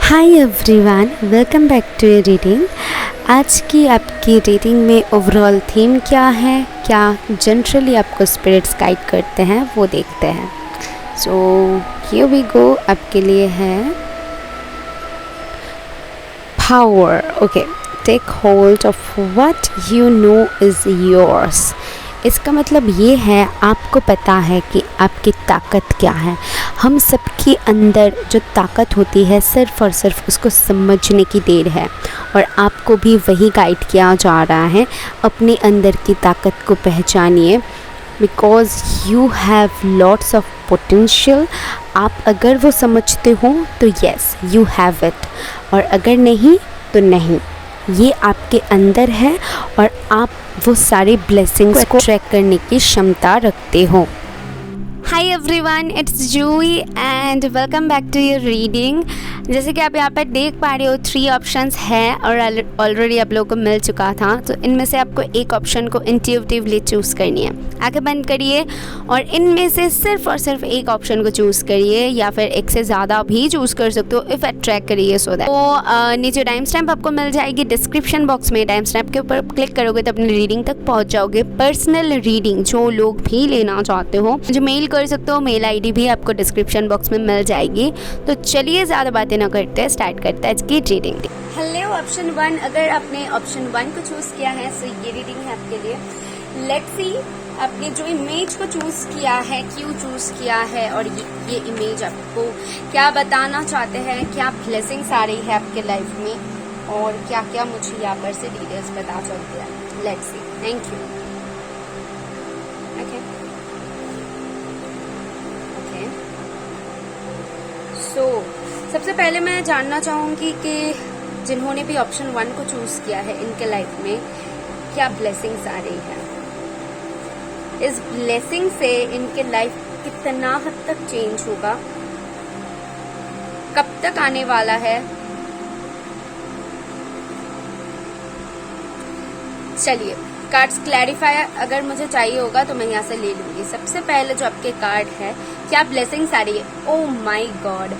Hi everyone, welcome back to your reading. आज की आपकी रीडिंग में ओवरऑल थीम क्या है, क्या जनरली आपको स्पिरिट्स गाइड करते हैं वो देखते हैं। So here we go. आपके लिए है power. Okay, take hold of what you know is yours. इसका मतलब ये है, आपको पता है कि आपकी ताकत क्या है। हम सबके अंदर जो ताकत होती है सिर्फ़ और सिर्फ उसको समझने की देर है, और आपको भी वही गाइड किया जा रहा है। अपने अंदर की ताकत को पहचानिए, because you have lots of potential. आप अगर वो समझते हो तो यस यू हैव इट, और अगर नहीं तो नहीं। ये आपके अंदर है और आप वो सारे ब्लेसिंग्स को ट्रैक करने की क्षमता रखते हो। Hi everyone, it's Juhi and welcome back to your reading. जैसे कि आप यहाँ पर देख पा रहे हो 3 ऑप्शंस हैं और ऑलरेडी आप लोगों को मिल चुका था। तो इनमें से आपको एक ऑप्शन को इंट्यूटिवली चूज़ करनी है। आंखें बंद करिए और इनमें से सिर्फ और सिर्फ एक ऑप्शन को चूज़ करिए, या फिर एक से ज़्यादा भी चूज़ कर सकते हो इफ़ ट्रैक करिए सो दैट। तो नीचे टाइम स्टैम्प आपको मिल जाएगी डिस्क्रिप्शन बॉक्स में। टाइम स्टैम्प के ऊपर क्लिक करोगे तो अपनी रीडिंग तक पहुँच जाओगे। पर्सनल रीडिंग जो लोग भी लेना चाहते हो मुझे मेल कर सकते हो। मेल आईडी भी आपको डिस्क्रिप्शन बॉक्स में मिल जाएगी। तो चलिए ज़्यादा बातें ना करते हैं, स्टार्ट करते हैं आज की रीडिंग। हेलो ऑप्शन 1, अगर आपने ऑप्शन 1 को चूज़ किया है तो ये रीडिंग है आपके लिए। लेट्स सी आपने जो इमेज को चूज़ किया है, क्यों चूज़ किया है, और ये इमेज आपको क्या बताना चाहते हैं, क्या ब्लेसिंग्स आ रही है आपके लाइफ में, और क्या क्या मुझे यहाँ पर से डिटेल्स पता चलती है। Let's see. Thank you. Okay so सबसे पहले मैं जानना चाहूँगी कि जिन्होंने भी ऑप्शन 1 को चूज़ किया है इनके लाइफ में क्या ब्लेसिंग्स आ रही है। इस ब्लेसिंग से इनके लाइफ कितना हद तक चेंज होगा, कब तक आने वाला है। चलिए, कार्ड्स क्लैरिफाई अगर मुझे चाहिए होगा तो मैं यहाँ से ले लूंगी। सबसे पहले जो आपके कार्ड है, क्या ब्लेसिंग्स आ रही है। ओह माय गॉड,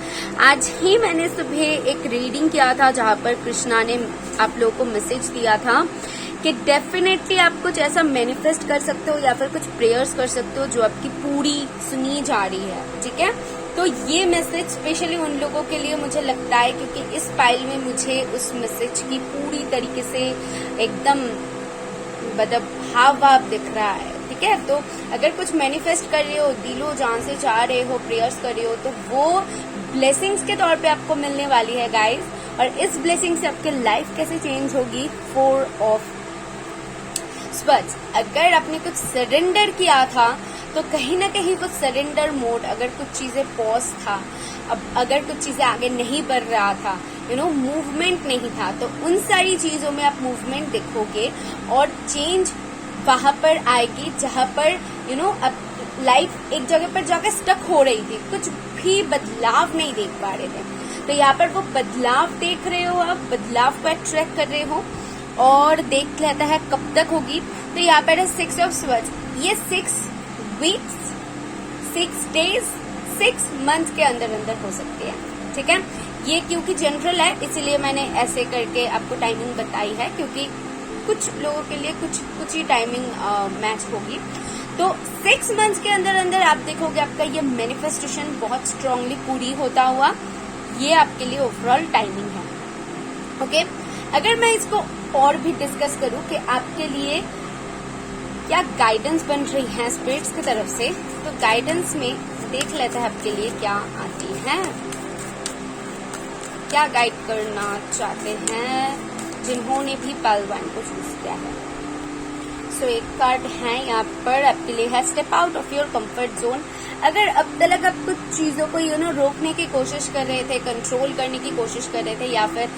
आज ही मैंने सुबह एक रीडिंग किया था जहाँ पर कृष्णा ने आप लोगों को मैसेज दिया था कि डेफिनेटली आप कुछ ऐसा मैनिफेस्ट कर सकते हो या फिर कुछ प्रेयर्स कर सकते हो जो आपकी पूरी सुनी जा रही है। ठीक है, तो ये मैसेज स्पेशली उन लोगों के लिए मुझे लगता है, क्योंकि इस फाइल में मुझे उस मैसेज की पूरी तरीके से एकदम मतलब हाव भाव दिख रहा है। ठीक है, तो अगर कुछ मैनिफेस्ट कर रहे हो, दिलो जान से चाह रहे हो, प्रेयर्स कर रहे हो, तो वो ब्लेसिंग्स के तौर पे आपको मिलने वाली है गाइस। और इस ब्लेसिंग से आपकी लाइफ कैसे चेंज होगी। 4 ऑफ स्वर्ड्स, अगर आपने कुछ सरेंडर किया था तो कहीं ना कहीं वो सरेंडर मोड, अगर कुछ चीजें पॉज था, अब अगर कुछ चीजें आगे नहीं बढ़ रहा था, मूवमेंट नहीं था, तो उन सारी चीजों में आप मूवमेंट देखोगे और चेंज वहां पर आएगी जहां पर अब लाइफ एक जगह पर जाकर स्टक हो रही थी, कुछ भी बदलाव नहीं देख पा रहे थे। तो यहाँ पर वो बदलाव देख रहे हो, आप बदलाव को ट्रैक कर रहे हो और देख लेता है कब तक होगी। तो यहाँ पर है 6 ऑफ स्वर्ड्स। ये 6 वीक्स, 6 डेज, 6 मंथ के अंदर अंदर हो सकती है। ठीक है, ये क्योंकि जनरल है इसीलिए मैंने ऐसे करके आपको टाइमिंग बताई है, क्योंकि कुछ लोगों के लिए कुछ ही टाइमिंग मैच होगी। तो 6 मंथ के अंदर अंदर आप देखोगे आपका ये मैनिफेस्टेशन बहुत स्ट्रांगली पूरी होता हुआ। ये आपके लिए ओवरऑल टाइमिंग है। ओके, अगर मैं इसको और भी डिस्कस करूं कि आपके लिए क्या गाइडेंस बन रही है स्पिरिट्स की तरफ से, तो गाइडेंस में देख लेते हैं आपके लिए क्या आती है, क्या गाइड करना चाहते हैं जिन्होंने भी पाल 1 को चूज किया है। सो एक कार्ड है यहाँ पर आपके लिए है step out of your comfort zone. अगर अब तक आप कुछ चीजों को रोकने की कोशिश कर रहे थे, कंट्रोल करने की कोशिश कर रहे थे, या फिर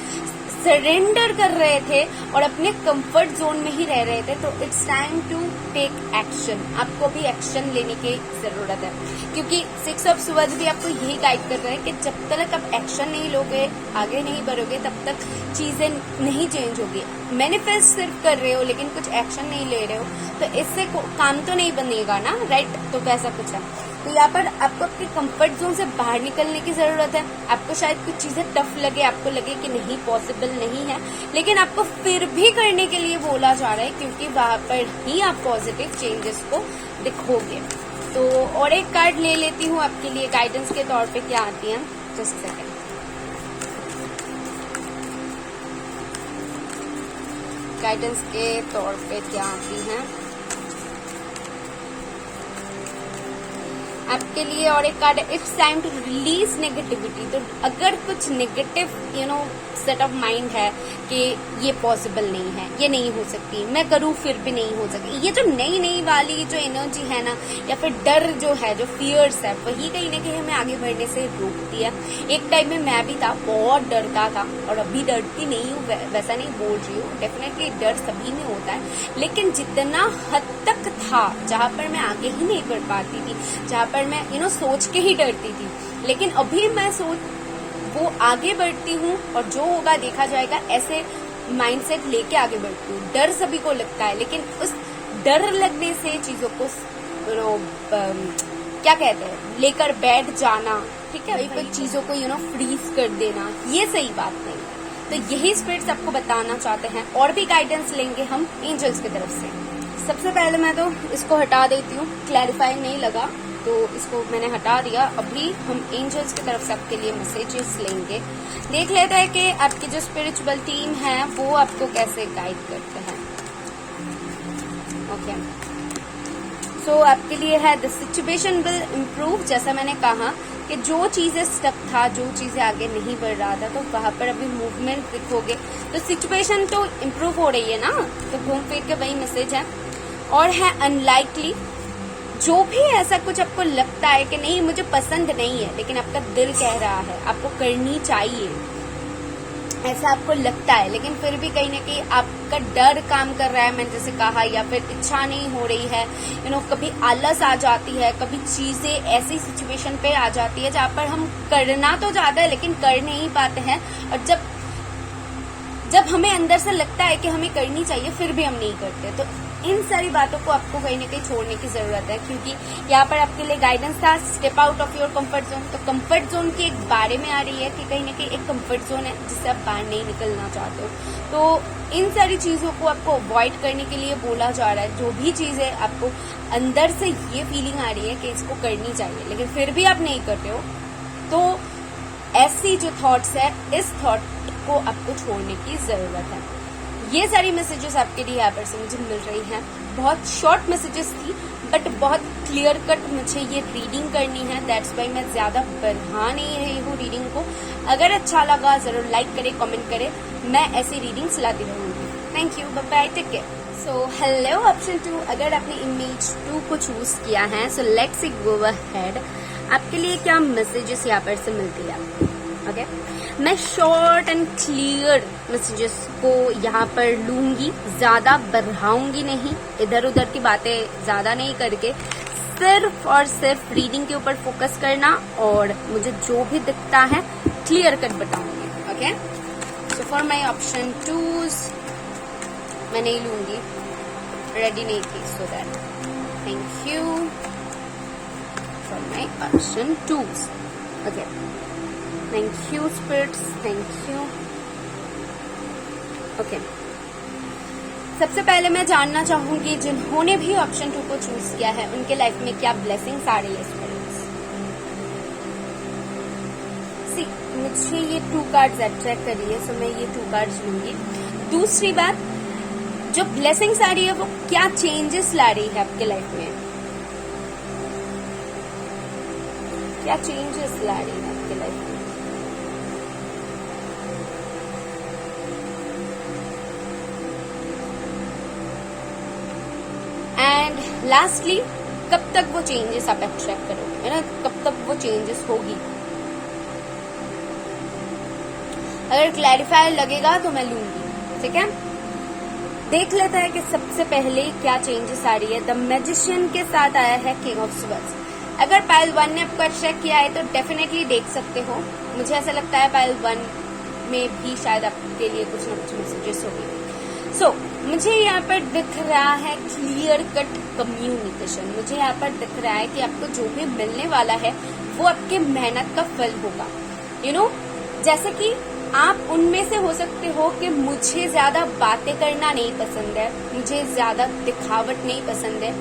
सरेंडर कर रहे थे और अपने कंफर्ट जोन में ही रह रहे थे, तो it's time to take action. आपको भी एक्शन लेने की जरूरत है, क्योंकि 6 ऑफ स्वर्ड्स भी आपको यही गाइड कर रहे हैं कि जब तक आप एक्शन नहीं लोगे, आगे नहीं बढ़ोगे, तब तक चीजें नहीं चेंज होगी, मैनिफेस्ट सिर्फ कर रहे हो लेकिन कुछ एक्शन नहीं ले रहे हो, तो इससे काम तो नहीं बनेगा ना, राइट। तो कैसा कुछ है, तो यहाँ पर आपको आपके कंफर्ट जोन से बाहर निकलने की जरूरत है। आपको शायद कुछ चीजें टफ लगे, आपको लगे कि नहीं पॉसिबल नहीं है, लेकिन आपको फिर भी करने के लिए बोला जा रहा है, क्योंकि वहां पर ही आप पॉजिटिव चेंजेस को दिखोगे। तो और एक कार्ड ले लेती हूँ आपके लिए गाइडेंस के तौर पे क्या आती है, जस्ट सेकंड। गाइडेंस के तौर पे क्या आती है आपके लिए, और एक कार्ड है it's time to release negativity. तो अगर कुछ नेगेटिव सेट ऑफ माइंड है कि ये पॉसिबल नहीं है, ये नहीं हो सकती, मैं करूँ फिर भी नहीं हो सकती, ये जो नई वाली जो एनर्जी है ना, या फिर डर जो है, जो फियर्स है, वही कहीं ना कहीं हमें आगे बढ़ने से रोकती है। एक टाइम में मैं भी था, बहुत डरता था, और अभी डरती नहीं हूँ, वैसा नहीं बोल रही हूँ, डेफिनेटली डर सभी में होता है, लेकिन जितना हद तक था जहाँ पर मैं आगे ही नहीं बढ़ पाती थी, जहाँ पर मैं सोच के ही डरती थी, लेकिन अभी मैं वो आगे बढ़ती हूँ, और जो होगा देखा जाएगा, ऐसे माइंडसेट लेके आगे बढ़ती हूँ। डर सभी को लगता है, लेकिन उस डर लगने से चीजों को क्या कहते हैं, लेकर बैठ जाना, ठीक है, कुछ चीजों को फ्रीज कर देना, ये सही बात नहीं है। तो यही स्पिरिट्स आपको बताना चाहते हैं, और भी गाइडेंस लेंगे हम एंजल्स की तरफ से। सबसे पहले मैं तो इसको हटा देती हूँ, क्लैरिफाई नहीं लगा तो इसको मैंने हटा दिया। अभी हम एंजल्स की तरफ से आपके लिए मैसेजेस लेंगे, देख लेते हैं कि आपकी जो स्पिरिचुअल टीम है वो आपको कैसे गाइड करते हैं। ओके, सो आपके लिए है द सिचुएशन विल इम्प्रूव। जैसा मैंने कहा कि जो चीजें स्टक था, जो चीजें आगे नहीं बढ़ रहा था, तो वहां पर अभी मूवमेंट दिखोगे, तो सिचुएशन तो इम्प्रूव हो रही है ना, तो घूम फिर के वही मैसेज है। और है अनलाइकली, जो भी ऐसा कुछ आपको लगता है कि नहीं मुझे पसंद नहीं है, लेकिन आपका दिल कह रहा है आपको करनी चाहिए, ऐसा आपको लगता है, लेकिन फिर भी कहीं ना कहीं आपका डर काम कर रहा है, मैंने जैसे कहा, या फिर इच्छा नहीं हो रही है, कभी आलस आ जाती है, कभी चीजें ऐसी सिचुएशन पे आ जाती है जहाँ पर हम करना तो चाहते हैं लेकिन कर नहीं पाते हैं, और जब हमें अंदर से लगता है कि हमें करनी चाहिए फिर भी हम नहीं करते। तो इन सारी बातों को आपको कहीं ना कहीं छोड़ने की जरूरत है, क्योंकि यहाँ पर आपके लिए गाइडेंस था step out of your comfort zone. तो कंफर्ट जोन के एक बारे में आ रही है कि कहीं ना कहीं एक कंफर्ट जोन है जिससे आप बाहर नहीं निकलना चाहते हो, तो इन सारी चीजों को आपको अवॉइड करने के लिए बोला जा रहा है। जो भी चीजें आपको अंदर से ये फीलिंग आ रही है कि इसको करनी चाहिए लेकिन फिर भी आप नहीं करते हो, तो ऐसी जो थॉट्स है, इस थॉट को आपको छोड़ने की जरूरत है। ये सारी मैसेजेस आपके लिए यहाँ पर से मुझे मिल रही हैं। बहुत शॉर्ट मैसेजेस थी बट बहुत क्लियर कट मुझे ये रीडिंग करनी है, दैट्स वाई मैं ज्यादा बढ़ा नहीं रही हूँ रीडिंग को। अगर अच्छा लगा जरूर लाइक करे, कमेंट करे, मैं ऐसी रीडिंग्स लाती रहूंगी। Thank you, bye bye, take care. So hello option 2, अगर आपने इमेज 2 को चूज किया है, सो लेट्स गो अहेड। आपके लिए क्या मैसेजेस यहाँ पर से मिलती है? ओके, मैं शॉर्ट एंड क्लियर मैसेजेस को यहाँ पर लूंगी, ज्यादा बढ़ाऊंगी नहीं, इधर उधर की बातें ज्यादा नहीं करके सिर्फ और सिर्फ रीडिंग के ऊपर फोकस करना, और मुझे जो भी दिखता है क्लियर कट बताऊंगी। Okay, so for my option 2 मैं नहीं लूंगी, रेडी नहीं थी, so that thank you for my option 2। Okay, thank you spirits, thank you. ओके, सबसे पहले मैं जानना चाहूंगी जिन्होंने भी ऑप्शन 2 को चूज किया है उनके लाइफ में क्या ब्लेसिंग्स आ रही है स्पिरिट्स। सी, मुझे ये 2 कार्ड्स अट्रैक्ट कर रही है, सो मैं ये 2 कार्ड्स लूंगी। दूसरी बात, जो ब्लेसिंग्स आ रही है वो क्या चेंजेस ला रही है आपके लाइफ में, क्या चेंजेस ला रही है आपके लाइफ में। एंड लास्टली, कब तक वो चेंजेस आप अट्रैक्ट करोगे, है ना, कब तक वो चेंजेस होगी। अगर क्लैरिफाई लगेगा तो मैं लूंगी, ठीक है। देख लेता है कि सबसे पहले क्या चेंजेस आ रही है। द मैजिशियन के साथ आया है किंग ऑफ स्वर्ड्स। अगर पाइल 1 ने आपको अट्रैक्ट किया है तो डेफिनेटली देख सकते हो, मुझे ऐसा लगता है पाइल 1 में भी शायद आपके लिए कुछ ना कुछ मैसेजेस होंगे। सो मुझे यहाँ पर दिख रहा है क्लियर कट कम्युनिकेशन। मुझे यहाँ पर दिख रहा है कि आपको जो भी मिलने वाला है वो आपके मेहनत का फल होगा। यू नो, जैसे कि आप उनमें से हो सकते हो कि मुझे ज्यादा बातें करना नहीं पसंद है, मुझे ज्यादा दिखावट नहीं पसंद है।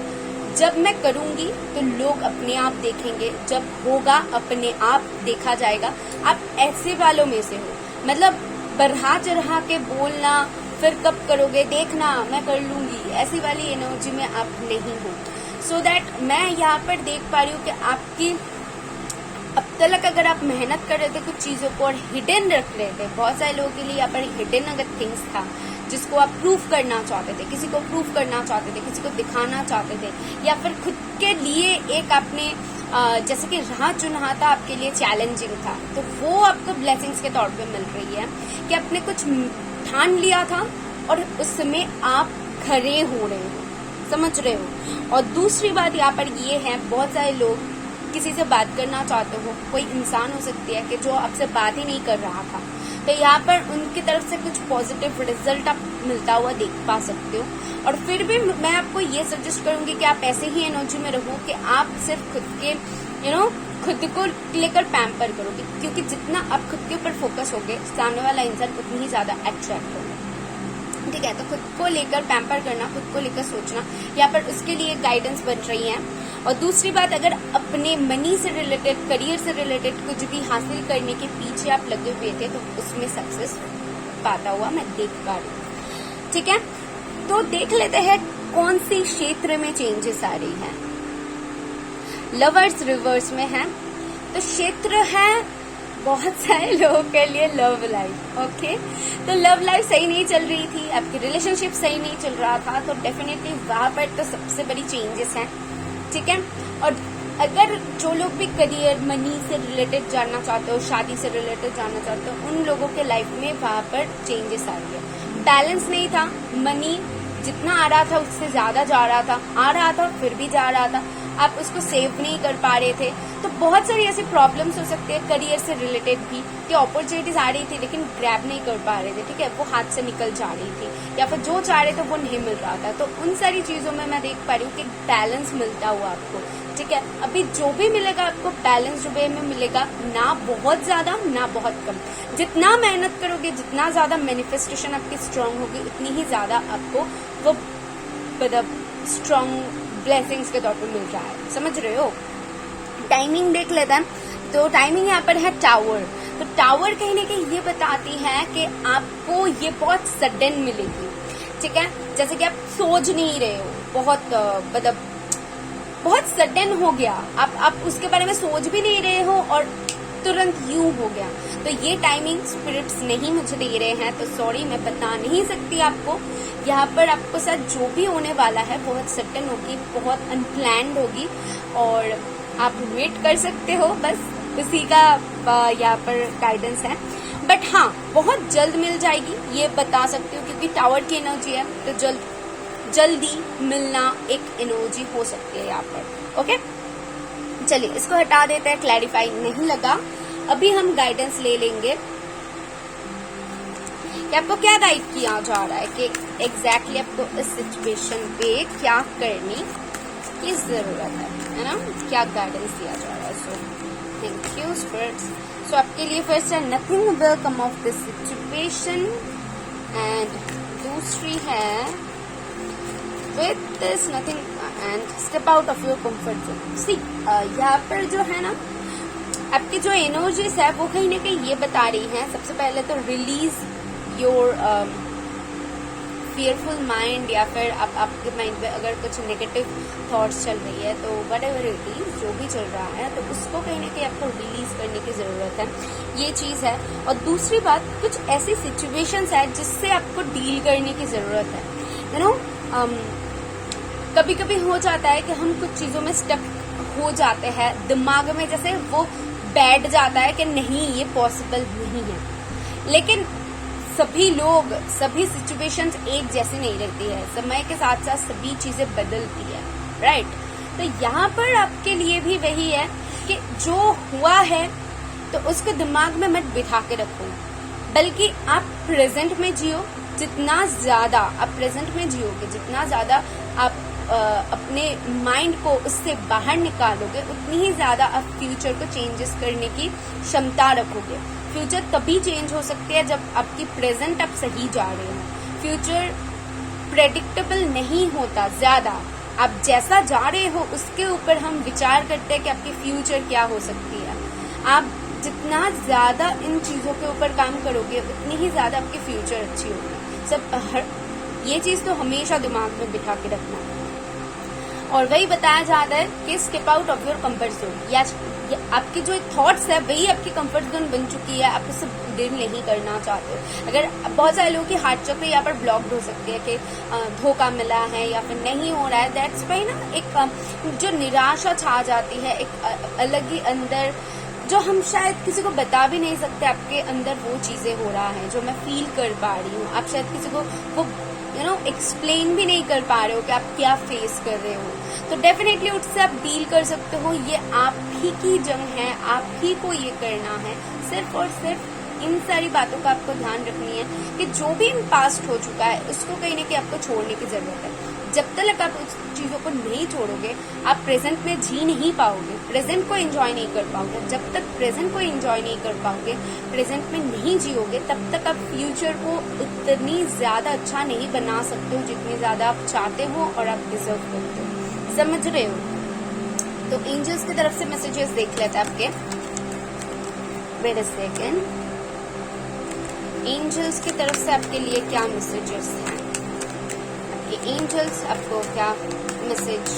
जब मैं करूंगी तो लोग अपने आप देखेंगे, जब होगा अपने आप देखा जाएगा। आप ऐसे वालों में से हो, मतलब बढ़ा चढ़ा के बोलना, फिर कब करोगे देखना मैं कर लूंगी, ऐसी वाली एनर्जी में आप नहीं हो। सो दैट मैं यहाँ पर देख पा रही हूँ कि आपकी अब तक अगर आप मेहनत कर रहे थे कुछ चीजों को और हिडन रख रहे थे, बहुत सारे लोगों के लिए यहाँ पर हिडन अगर थिंग्स था जिसको आप प्रूफ करना चाहते थे, किसी को प्रूफ करना चाहते थे, किसी को दिखाना चाहते थे, या फिर खुद के लिए एक आपने जैसे कि राह चुना था, आपके लिए चैलेंजिंग था, तो वो आपको ब्लेसिंग्स के तौर पे मिल रही है कि आपने कुछ ठान लिया था और उसमें आप खड़े हो रहे हो, समझ रहे हो। और दूसरी बात यहाँ पर ये है, बहुत सारे लोग किसी से बात करना चाहते हो, कोई इंसान हो सकती है कि जो आपसे बात ही नहीं कर रहा था, तो यहाँ पर उनकी तरफ से कुछ पॉजिटिव रिजल्ट आप मिलता हुआ देख पा सकते हो। और फिर भी मैं आपको ये सजेस्ट करूंगी कि आप ऐसे ही एनर्जी में रहो कि आप सिर्फ खुद के खुद को लेकर पैम्पर करोगे, क्योंकि जितना आप खुद के ऊपर फोकस होगे सामने वाला इंसान उतनी ही ज्यादा अट्रैक्ट होगा। ठीक है, तो खुद को लेकर पैम्पर करना, खुद को लेकर सोचना, यहाँ पर उसके लिए गाइडेंस बन रही है। और दूसरी बात, अगर अपने मनी से रिलेटेड, करियर से रिलेटेड कुछ भी हासिल करने के पीछे आप लगे हुए थे तो उसमें सक्सेस पाता हुआ मैं देख पा रही हूँ। ठीक है, तो देख लेते हैं कौन सी क्षेत्र में चेंजेस आ रही है। लवर्स रिवर्स में है, तो क्षेत्र है बहुत सारे लोगों के लिए लव लाइफ। ओके, तो लव लाइफ सही नहीं चल रही थी, आपकी रिलेशनशिप सही नहीं चल रहा था, तो डेफिनेटली वहां पर तो सबसे बड़ी चेंजेस हैं। ठीक है, और अगर जो लोग भी करियर, मनी से रिलेटेड जानना चाहते हो, शादी से रिलेटेड जानना चाहते हो, उन लोगों के लाइफ में वहां पर चेंजेस आ रही है। बैलेंस नहीं था, मनी जितना आ रहा था उससे ज्यादा जा रहा था, आ रहा था फिर भी जा रहा था, आप उसको सेव नहीं कर पा रहे थे। तो बहुत सारी ऐसी प्रॉब्लम्स हो सकती है करियर से रिलेटेड भी, कि अपॉर्चुनिटीज आ रही थी लेकिन ग्रैब नहीं कर पा रहे थे। ठीक है, वो हाथ से निकल जा रही थी, या फिर जो चाह रहे थे वो नहीं मिल रहा था। तो उन सारी चीजों में मैं देख पा रही हूँ कि बैलेंस मिलता हुआ आपको। ठीक है, अभी जो भी मिलेगा आपको बैलेंस वे में मिलेगा, ना बहुत ज्यादा ना बहुत कम। जितना मेहनत करोगे, जितना ज्यादा मैनिफेस्टेशन आपकी स्ट्रांग होगी, उतनी ही ज्यादा आपको वो मतलब स्ट्रांग ब्लेसिंग्स के तौर पर मिल रहा है, समझ रहे हो। टाइमिंग देख लेते हैं, तो टाइमिंग यहाँ पर है टावर। तो टावर कहीं ना कहीं ये बताती है कि आपको ये बहुत सडन मिलेगी। ठीक है, जैसे कि आप सोच नहीं रहे हो, बहुत मतलब बहुत सडन हो गया, आप उसके बारे में सोच भी नहीं रहे हो और तुरंत यूं हो गया। तो ये टाइमिंग स्पिरिट्स नहीं मुझे दे रहे हैं, तो सॉरी, मैं बता नहीं सकती आपको। यहाँ पर आपको साथ जो भी होने वाला है बहुत सडन होगी, बहुत अनप्लैंड होगी, और आप वेट कर सकते हो, बस उसी का यहाँ पर गाइडेंस है। बट हाँ, बहुत जल्द मिल जाएगी, ये बता सकती हूँ, क्योंकि टावर की एनर्जी है, तो जल्दी मिलना एक एनर्जी हो सकती है यहाँ पर। ओके, चलिए इसको हटा देते हैं, क्लैरिफाई नहीं लगा। अभी हम गाइडेंस ले लेंगे कि आपको क्या गाइड किया जा रहा है, कि एग्जैक्टली आपको इस सिचुएशन पे क्या करने की जरूरत है ना, क्या गाइडेंस दिया जा रहा है। So thank you spirits. So आपके लिए फर्स्ट है nothing will come of this situation, and दूसरी है with this nothing and step out of your comfort zone. See, यहाँ पर जो है ना, आपकी जो एनर्जीज है वो कहीं ना कहीं ये बता रही हैं, सबसे पहले तो रिलीज योर फियरफुल माइंड, या फिर आपके माइंड में अगर कुछ नेगेटिव थॉट्स चल रही है तो वट एवर इट इज, जो भी चल रहा है, तो उसको कहीं ना कहीं आपको रिलीज करने की जरूरत है, ये चीज है। और दूसरी बात, कुछ ऐसी सिचुएशंस है जिससे आपको डील करने की जरूरत है। यू नो, कभी कभी हो जाता है कि हम कुछ चीजों में स्टक हो जाते हैं, दिमाग में जैसे वो बैठ जाता है कि नहीं ये पॉसिबल नहीं है। लेकिन सभी लोग, सभी सिचुएशंस एक जैसी नहीं रहती है, समय के साथ साथ सभी चीजें बदलती है, राइट। तो यहाँ पर आपके लिए भी वही है कि जो हुआ है तो उसको दिमाग में मत बिठा के रखो, बल्कि आप प्रेजेंट में जियो। जितना ज्यादा आप प्रेजेंट में जियोगे, जितना ज्यादा आप अपने माइंड को उससे बाहर निकालोगे, उतनी ही ज्यादा आप फ्यूचर को चेंजेस करने की क्षमता रखोगे। फ्यूचर तभी चेंज हो सकती है जब आपकी प्रेजेंट आप सही जा रहे हो। फ्यूचर प्रेडिक्टेबल नहीं होता ज्यादा, आप जैसा जा रहे हो उसके ऊपर हम विचार करते हैं कि आपकी फ्यूचर क्या हो सकती है। आप जितना ज्यादा इन चीजों के ऊपर काम करोगे, उतनी ही ज्यादा आपकी फ्यूचर अच्छी होगी। ये चीज तो हमेशा दिमाग में बिठा के रखना है। और वही बताया जाता है कि step out of your comfort zone. या आपकी जो थॉट्स है वही आपकी कंफर्ट जोन बन चुकी है, आप उससे डील नहीं करना चाहते। अगर बहुत सारे लोगों की हार्ट चक्र यहाँ पर ब्लॉक्ड हो सकती है कि धोखा मिला है या फिर नहीं हो रहा है, दैट्स वाई ना एक जो निराशा छा जाती है, एक अलग ही अंदर जो हम शायद किसी को बता भी नहीं सकते, आपके अंदर वो चीजें हो रहा है जो मैं फील कर पा रही हूँ। आप शायद किसी को वो एक्सप्लेन भी नहीं कर पा रहे हो कि आप क्या फेस कर रहे हो। तो डेफिनेटली उससे आप डील कर सकते हो। ये आप ही की जंग है, आप ही को ये करना है। सिर्फ और सिर्फ इन सारी बातों का आपको ध्यान रखनी है कि जो भी इन पास्ट हो चुका है उसको कहीं ना कहीं आपको छोड़ने की जरूरत है। जब तक आप उस चीजों को नहीं छोड़ोगे, आप प्रेजेंट में जी नहीं पाओगे, प्रेजेंट को एंजॉय नहीं कर पाओगे। जब तक प्रेजेंट को एंजॉय नहीं कर पाओगे, प्रेजेंट में नहीं जियोगे, तब तक आप फ्यूचर को उतनी ज्यादा अच्छा नहीं बना सकते हो जितनी ज्यादा आप चाहते हो और आप डिजर्व करते हो। समझ रहे हो? तो एंजल्स की तरफ से मैसेजेस देख लेते हैं आपके। Wait a second. एंजल्स की तरफ से आपके लिए क्या मैसेजेस हैं? एंजल्स आपको क्या मैसेज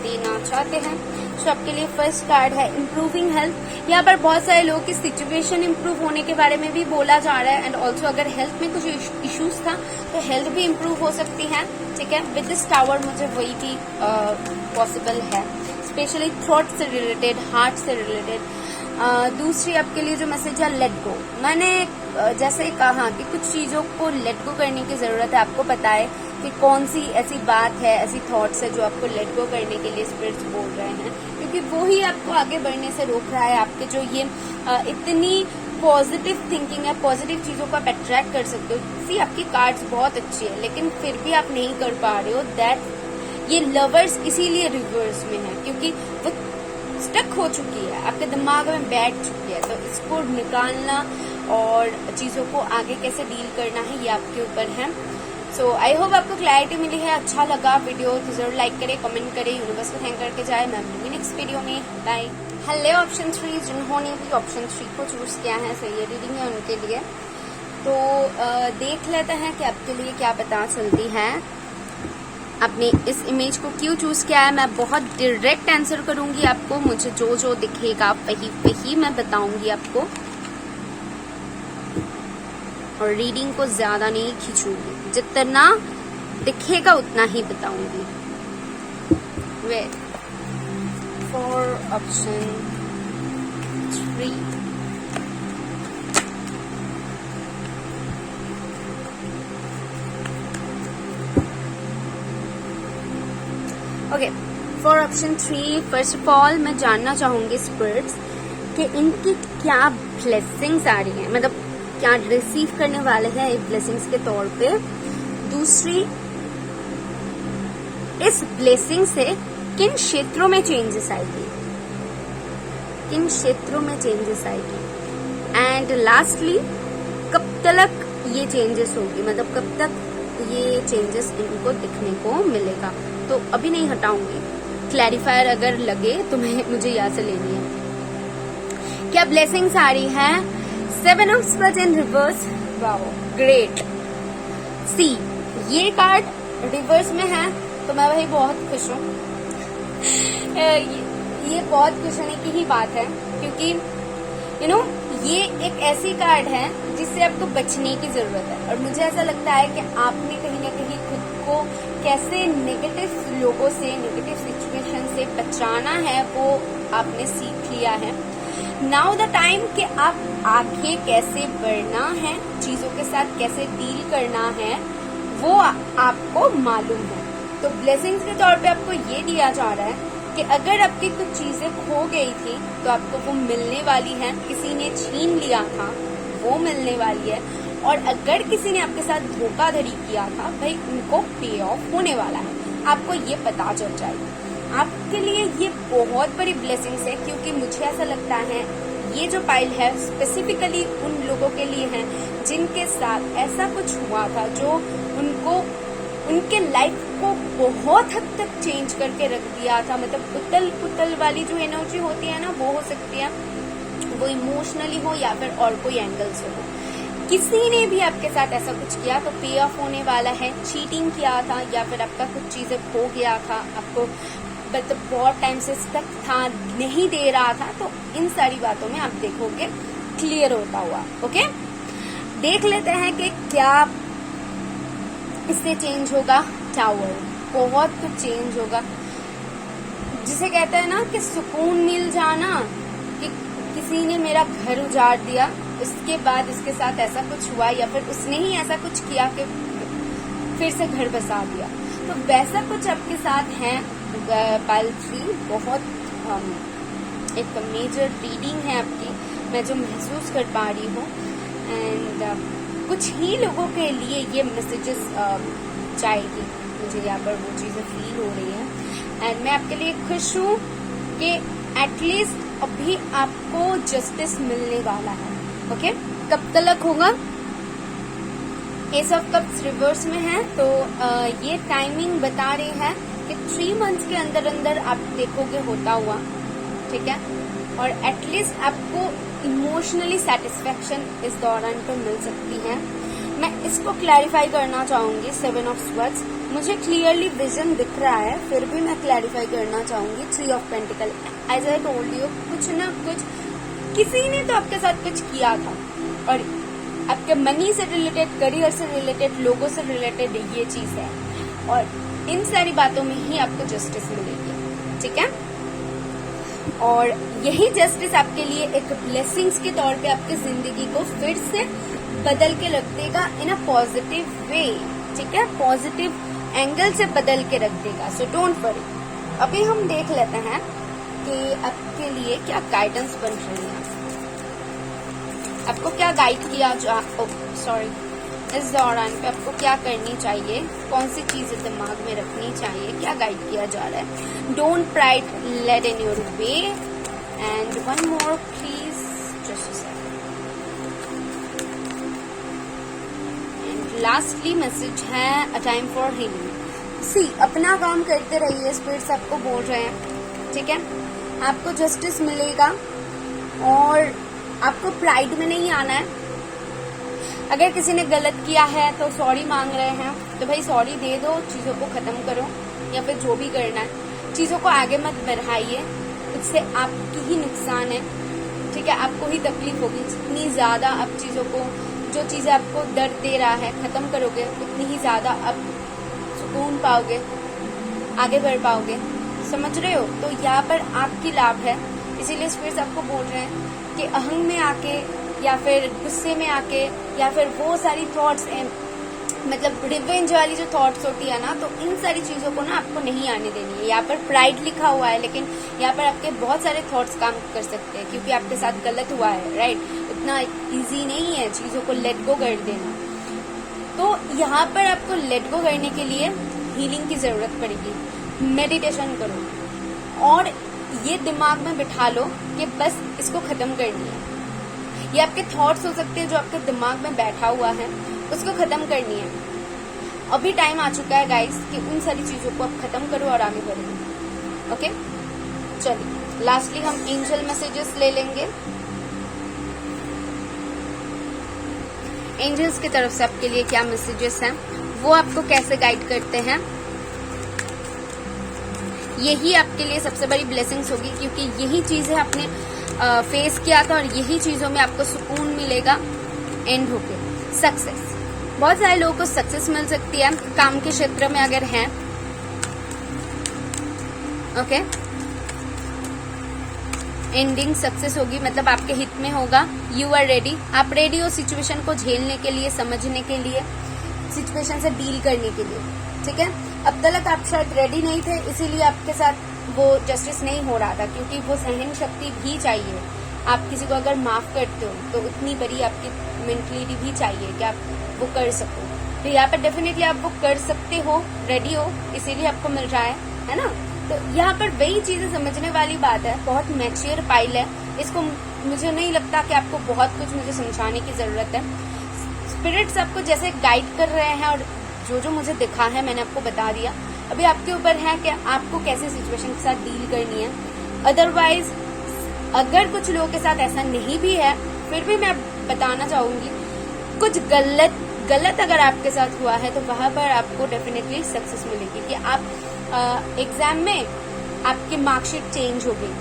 देना चाहते हैं? तो आपके लिए फर्स्ट कार्ड है इम्प्रूविंग हेल्थ। यहाँ पर बहुत सारे लोगों की सिचुएशन इम्प्रूव होने के बारे में भी बोला जा रहा है। एंड ऑल्सो अगर हेल्थ में कुछ इश्यूज था तो हेल्थ भी इम्प्रूव हो सकती है। ठीक है, विद दिस टावर मुझे वही भी पॉसिबल है, स्पेशली थ्रोट से रिलेटेड, हार्ट से रिलेटेड। दूसरी आपके लिए जो मैसेज है लेट गो। मैंने जैसे कहा कि कुछ चीजों को लेट गो करने की जरूरत है। आपको पता है कि कौन सी ऐसी बात है, ऐसी थॉट्स है जो आपको लेट गो करने के लिए स्पिरिट्स बोल रहे हैं, क्योंकि वो ही आपको आगे बढ़ने से रोक रहा है। आपके जो ये इतनी पॉजिटिव थिंकिंग है, पॉजिटिव चीजों को आप अट्रैक्ट कर सकते हो। सी आपकी कार्ड्स बहुत अच्छी है लेकिन फिर भी आप नहीं कर पा रहे हो। दैट ये लवर्स इसीलिए रिवर्स में है क्योंकि वो स्टक हो चुकी है, आपके दिमाग में बैठ चुकी है। तो इसको निकालना और चीजों को आगे कैसे डील करना है ये आपके ऊपर है। सो आई होप आपको क्लैरिटी मिली है। अच्छा लगा वीडियो तो जरूर लाइक करें, कमेंट करें, यूनिवर्स को थैंक करके जाए। मैं मिलूंगी नेक्स्ट वीडियो में। बाय। हेलो ऑप्शन 3, जिन्होंने भी ऑप्शन 3 को चूज किया है, सही है रीडिंग है उनके लिए। तो देख लेते हैं कि आपके लिए क्या पता चलती है। आपने इस इमेज को क्यों चूज किया है, मैं बहुत डायरेक्ट आंसर करूंगी आपको। मुझे जो जो दिखेगा वही मैं बताऊंगी आपको, और रीडिंग को ज्यादा नहीं खींचूंगी, जितना दिखेगा उतना ही बताऊंगी। Wait for option 3। Okay, for option 3 first of all मैं जानना चाहूंगी स्पिरिट्स कि इनकी क्या ब्लेसिंग्स आ रही हैं, मतलब क्या रिसीव करने वाले हैं एक ब्लेसिंग्स के तौर पे। दूसरी, इस ब्लेसिंग से किन क्षेत्रों में चेंजेस आएगी, किन क्षेत्रों में चेंजेस आएगी। एंड लास्टली, कब तक ये चेंजेस होगी, मतलब कब तक ये चेंजेस इनको दिखने को मिलेगा। तो अभी नहीं हटाऊंगी, क्लैरिफायर अगर लगे तो मुझे यहाँ से लेनी है। क्या ब्लेसिंग्स आ रही हैं? 7 of swords in reverse. Wow, great. See, ये कार्ड रिवर्स में है तो मैं वही बहुत खुश हूँ। ये बहुत खुश होने की ही बात है क्योंकि ये एक ऐसी कार्ड है जिससे आपको बचने की जरूरत है। और मुझे ऐसा लगता है कि आपने कहीं ना कहीं खुद को कैसे नेगेटिव लोगों से, नेगेटिव सिचुएशन से बचाना है वो आपने सीख लिया है। नाउ द टाइम कि आप आगे कैसे बढ़ना है, चीजों के साथ कैसे डील करना है वो आपको मालूम है। तो ब्लेसिंग्स के तौर पे आपको ये दिया जा रहा है कि अगर आपकी कुछ चीजें खो गई थी तो आपको वो मिलने वाली है। किसी ने छीन लिया था वो मिलने वाली है। और अगर किसी ने आपके साथ धोखाधड़ी किया था भाई, उनको पे ऑफ होने वाला है, आपको ये पता चल जाएगा। आपके लिए ये बहुत बड़ी ब्लेसिंग्स है, क्योंकि मुझे ऐसा लगता है ये जो पाइल है स्पेसिफिकली उन लोगों के लिए है जिनके साथ ऐसा कुछ हुआ था जो उनको उनके लाइफ को बहुत हद तक चेंज करके रख दिया था। मतलब उतल पुतल वाली जो एनर्जी होती है ना, वो हो सकती है, वो इमोशनली हो या फिर और कोई एंगल से हो। किसी ने भी आपके साथ ऐसा कुछ किया तो पे ऑफ होने वाला है। चीटिंग किया था या फिर आपका कुछ चीजें खो गया था, आपको मतलब बहुत टाइम से स्टक था, नहीं दे रहा था, तो इन सारी बातों में आप देखोगे क्लियर होता हुआ। ओके, देख लेते हैं कि क्या इससे चेंज होगा। टावर, बहुत कुछ चेंज होगा। जिसे कहते हैं ना कि सुकून मिल जाना, कि किसी ने मेरा घर उजाड़ दिया, उसके बाद इसके साथ ऐसा कुछ हुआ या फिर उसने ही ऐसा कुछ किया कि फिर से घर बसा दिया, तो वैसा कुछ आपके साथ है। पाइल 3 बहुत एक मेजर रीडिंग है आपकी, मैं जो महसूस कर पा रही हूँ। एंड कुछ ही लोगों के लिए ये मैसेजेस जाएगी, मुझे यहाँ पर वो चीजें फील हो रही है। एंड मैं आपके लिए खुश हूँ कि एटलीस्ट अभी आपको जस्टिस मिलने वाला है। ओके, कब तक होगा? एस ऑफ कप्स रिवर्स में है, तो ये टाइमिंग बता रही है कि 3 मंथ्स के अंदर अंदर आप देखोगे होता हुआ, ठीक है। और एटलीस्ट आपको इमोशनली सेटिस्फेक्शन इस दौरान पे मिल सकती है। मैं इसको क्लैरिफाई करना चाहूंगी। 7 ऑफ स्वर्ड्स, मुझे क्लियरली विजन दिख रहा है, फिर भी मैं क्लैरिफाई करना चाहूंगी। 3 of pentacle, as I told you, कुछ ना कुछ किसी ने तो आपके साथ कुछ किया था, और आपके मनी से रिलेटेड, करियर से रिलेटेड, लोगों से रिलेटेड ये चीज है, और इन सारी बातों में ही आपको जस्टिस मिलेगी, ठीक है। और यही जस्टिस आपके लिए एक ब्लेसिंग्स के तौर पे आपकी जिंदगी को फिर से बदल के रख देगा इन अ पॉजिटिव वे, ठीक है, पॉजिटिव एंगल से बदल के रख देगा। So don't worry. अभी हम देख लेते हैं कि आपके लिए क्या गाइडेंस बन रही है, आपको क्या गाइड किया इस दौरान पे आपको क्या करनी चाहिए, कौन सी चीजें दिमाग में रखनी चाहिए, क्या गाइड किया जा रहा है। Don't pride, let in your way. And one more please, just a second. And lastly message है a time for healing. See, अपना काम करते रहिए, स्पिरिट्स आपको बोल रहे हैं, ठीक है। आपको जस्टिस मिलेगा और आपको प्राइड में नहीं आना है। अगर किसी ने गलत किया है तो सॉरी मांग रहे हैं, तो भाई सॉरी दे दो, चीजों को खत्म करो, या फिर जो भी करना है, चीजों को आगे मत बढ़ाइए, इससे आपकी ही नुकसान है, ठीक है, आपको ही तकलीफ होगी। जितनी ज्यादा आप चीजों को, जो चीजें आपको दर्द दे रहा है, खत्म करोगे, उतनी ही ज्यादा आप सुकून पाओगे, आगे बढ़ पाओगे, समझ रहे हो। तो यहाँ पर आपकी लाभ है, इसीलिए स्पिरिट्स आपको बोल रहे हैं कि अहंग में आके या फिर गुस्से में आके या फिर वो सारी थॉट्स, मतलब रिवेंज वाली जो थॉट्स होती है ना, तो इन सारी चीजों को ना आपको नहीं आने देनी है। यहाँ पर प्राइड लिखा हुआ है, लेकिन यहाँ पर आपके बहुत सारे थॉट्स काम कर सकते हैं, क्योंकि आपके साथ गलत हुआ है, राइट। इतना इजी नहीं है चीजों को लेट गो कर देना। तो यहाँ पर आपको लेट गो करने के लिए हीलिंग की जरूरत पड़ेगी। मेडिटेशन करो और ये दिमाग में बिठा लो कि बस इसको खत्म करनी है। ये आपके थॉट्स हो सकते हैं जो आपके दिमाग में बैठा हुआ है, उसको खत्म करनी है। अभी टाइम आ चुका है गाइस कि उन सारी चीजों को आप खत्म करो और आगे बढ़ो। ओके, चलिए लास्टली हम एंजल मैसेजेस ले लेंगे। एंजल्स की तरफ से आपके लिए क्या मैसेजेस हैं, वो आपको कैसे गाइड करते हैं, यही आपके लिए सबसे बड़ी ब्लेसिंग्स होगी, क्योंकि यही चीजें आपने फेस किया था और यही चीजों में आपको सुकून मिलेगा एंड होके। सक्सेस, बहुत सारे लोगों को सक्सेस मिल सकती है काम के क्षेत्र में अगर हैं, ओके। एंडिंग सक्सेस होगी, मतलब आपके हित में होगा। यू आर रेडी, आप रेडी हो सिचुएशन को झेलने के लिए, समझने के लिए, सिचुएशन से डील करने के लिए, ठीक है। अब तक आप शायद रेडी नहीं थे, इसीलिए आपके साथ वो जस्टिस नहीं हो रहा था, क्योंकि वो सहन शक्ति भी चाहिए आप किसी को अगर माफ करते हो तो उतनी बड़ी आपकी मेंटलिटी भी चाहिए कि आप वो कर सको। तो यहाँ पर डेफिनेटली आप वो कर सकते हो, रेडी हो, इसीलिए आपको मिल रहा है ना। तो यहाँ पर वही चीजें समझने वाली बात है, बहुत मैच्योर पाइल है, इसको मुझे नहीं लगता कि आपको बहुत कुछ मुझे समझाने की जरूरत है। स्पिरिट्स आपको जैसे गाइड कर रहे हैं और जो जो मुझे दिखा है मैंने आपको बता दिया। अभी आपके ऊपर है कि आपको कैसे सिचुएशन के साथ डील करनी है। अदरवाइज अगर कुछ लोगों के साथ ऐसा नहीं भी है, फिर भी मैं बताना चाहूंगी कुछ गलत अगर आपके साथ हुआ है तो वहां पर आपको डेफिनेटली सक्सेस मिलेगी कि आप एग्जाम में आपकी मार्कशीट चेंज हो गई।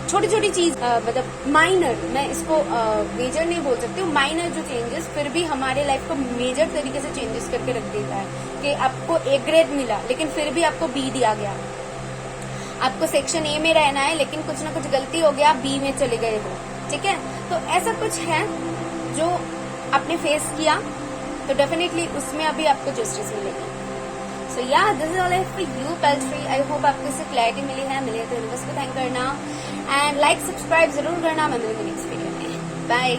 छोटी छोटी चीज मतलब माइनर, मैं इसको मेजर नहीं बोल सकती हूँ, माइनर जो चेंजेस फिर भी हमारे लाइफ को मेजर तरीके से चेंजेस करके रख देता है। कि आपको ए ग्रेड मिला लेकिन फिर भी आपको बी दिया गया, आपको सेक्शन ए में रहना है लेकिन कुछ ना कुछ गलती हो गया, बी में चले गए हो, ठीक है। तो ऐसा कुछ है जो आपने फेस किया, तो डेफिनेटली उसमें अभी आपको जस्टिस मिलेगी। सो या this is all for you poultry. I hope आपको इससे क्लैरिटी मिली है। मिले तो यूनिवर्स को थैंक करना एंड लाइक सब्सक्राइब जरूर करना। मैं मिलूंगी नेक्स्ट वीडियो में। बाय।